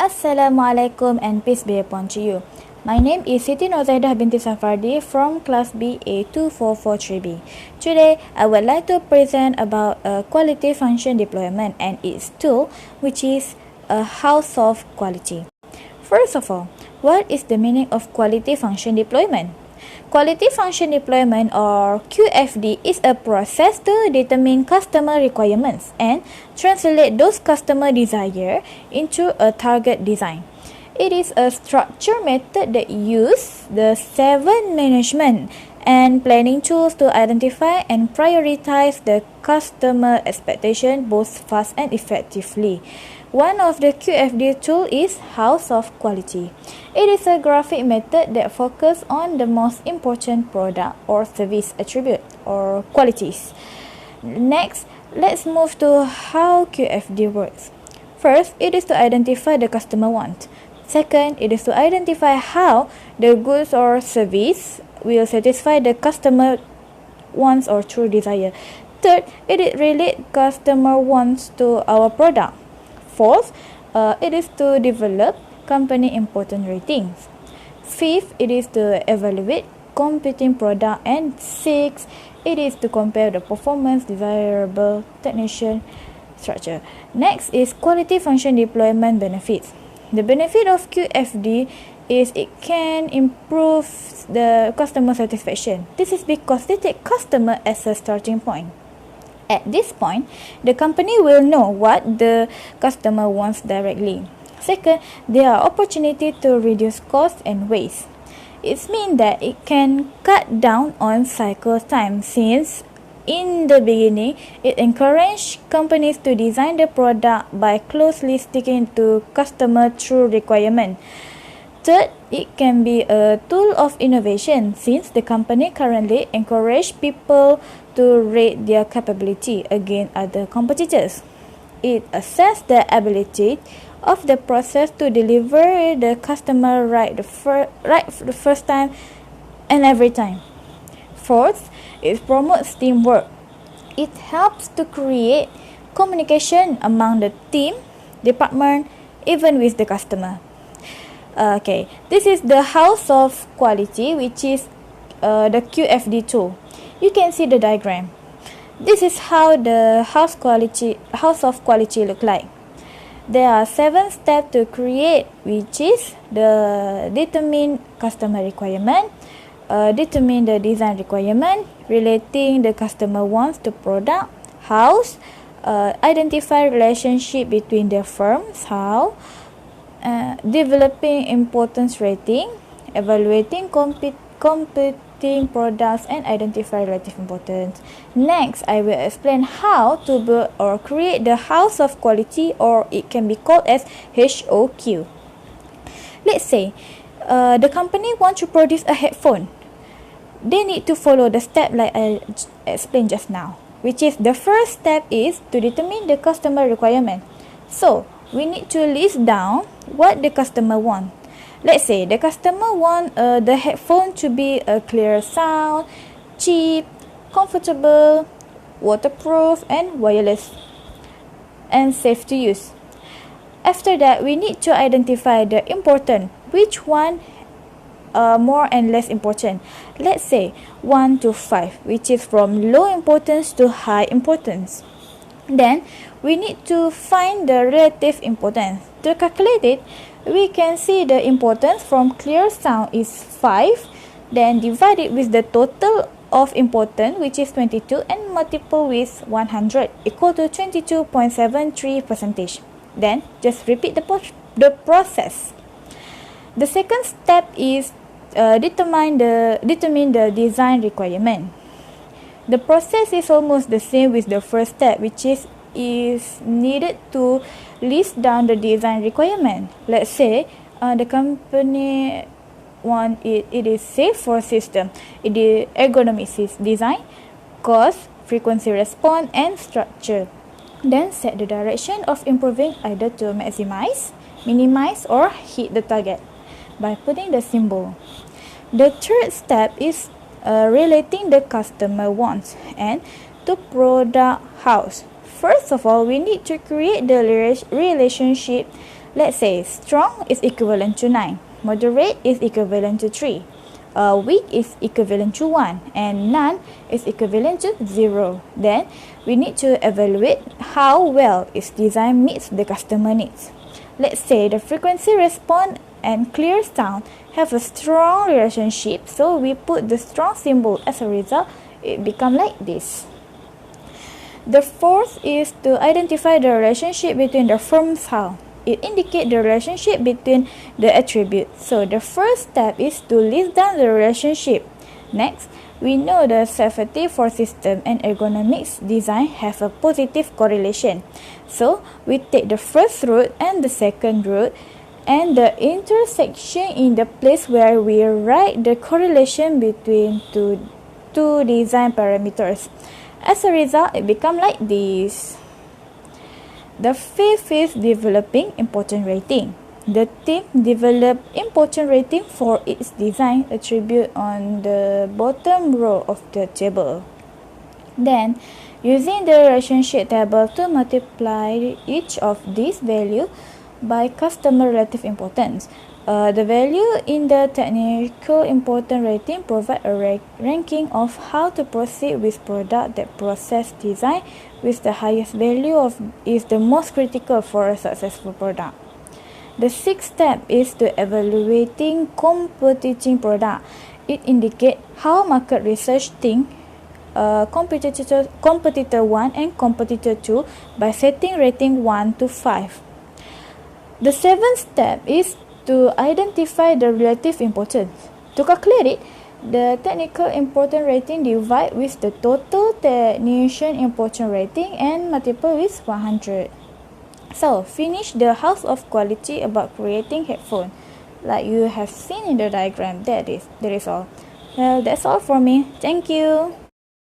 Assalamualaikum and peace be upon to you. My name is Siti Nurzahidah Binti Safardi from class TBA2443B. Today, I would like to present about a quality function deployment and its tool, which is a house of quality. First of all, what is the meaning of quality function deployment? Quality function deployment, or QFD, is a process to determine customer requirements and translate those customer desire into a target design. It is a structured method that uses the 7 management and planning tools to identify and prioritize the customer expectation both fast and effectively. One of the QFD tool is House of Quality. It is a graphic method that focuses on the most important product or service attribute or qualities. Next, let's move to how QFD works. First, it is to identify the customer want. Second, it is to identify how the goods or service will satisfy the customer wants or true desire. Third, it relates customer wants to our product. Fourth, it is to develop company important ratings. Fifth, it is to evaluate competing product. And sixth, it is to compare the performance desirable technician structure. Next is quality function deployment benefits. The benefit of QFD is it can improve the customer satisfaction. This is because they take customer as a starting point. At this point, the company will know what the customer wants directly. Second, there are opportunities to reduce cost and waste. It means that it can cut down on cycle time since in the beginning, it encourages companies to design the product by closely sticking to customer true requirement. Third, it can be a tool of innovation since the company currently encourages people to rate their capability against other competitors. It assesses the ability of the process to deliver the customer right the first time and every time. Fourth, it promotes teamwork. It helps to create communication among the team, department, even with the customer. This is the House of Quality, which is the QFD tool. You can see the diagram. This is how the House of Quality look like. There are 7 steps to create, which is the determine customer requirement, determine the design requirement, relating the customer wants to product, house, identify relationship between the firms, how, developing importance rating, evaluating competing products, and identify relative importance. Next, I will explain how to build or create the House of Quality, or it can be called as HOQ. Let's say the company wants to produce a headphone. They need to follow the step like I explained just now, which is the first step is to determine the customer requirement. So, we need to list down what the customer wants. Let's say the customer wants the headphone to be a clear sound, cheap, comfortable, waterproof, and wireless, and safe to use. After that, we need to identify the important, which one more and less important. Let's say 1 to 5, which is from low importance to high importance. Then, we need to find the relative importance. To calculate it, we can see the importance from clear sound is 5, then divide it with the total of importance, which is 22, and multiple with 100, equal to 22.73%. Then, just repeat the process. The second step is determine the design requirement. The process is almost the same with the first step, which is needed to list down the design requirement. Let's say the company want it is safe for system, it is ergonomic design, cost, frequency response, and structure. Then set the direction of improving either to maximize, minimize, or hit the target by putting the symbol. The third step is relating the customer wants and to product house. First of all, we need to create the relationship Let's say strong is equivalent to 9, moderate is equivalent to 3, weak is equivalent to 1, and none is equivalent to 0. Then we need to evaluate how well its design meets the customer needs. Let's say the frequency response and clear sound have a strong relationship, so we put the strong symbol. As a result, it becomes like this. The fourth is to identify the relationship between the firm sound. It indicates the relationship between the attributes. So the first step is to list down the relationship. Next, we know the safety for system and ergonomics design have a positive correlation. So we take the first root and the second root and the intersection in the place where we write the correlation between two design parameters. As a result, it becomes like this. The fifth is developing important rating. The team developed important rating for its design attribute on the bottom row of the table. Then, using the relationship table to multiply each of these values by customer relative importance. The value in the technical important rating provide a ranking of how to proceed with product that process design with the highest value of is the most critical for a successful product. The sixth step is to evaluating competing product. It indicates how market research think competitor 1 and competitor 2 by setting rating 1 to 5. The seventh step is to identify the relative importance. To calculate it, the technical important rating divide with the total technician important rating and multiply with 100. So, finish the house of quality about creating headphone. Like you have seen in the diagram, that is all. Well, that's all for me. Thank you.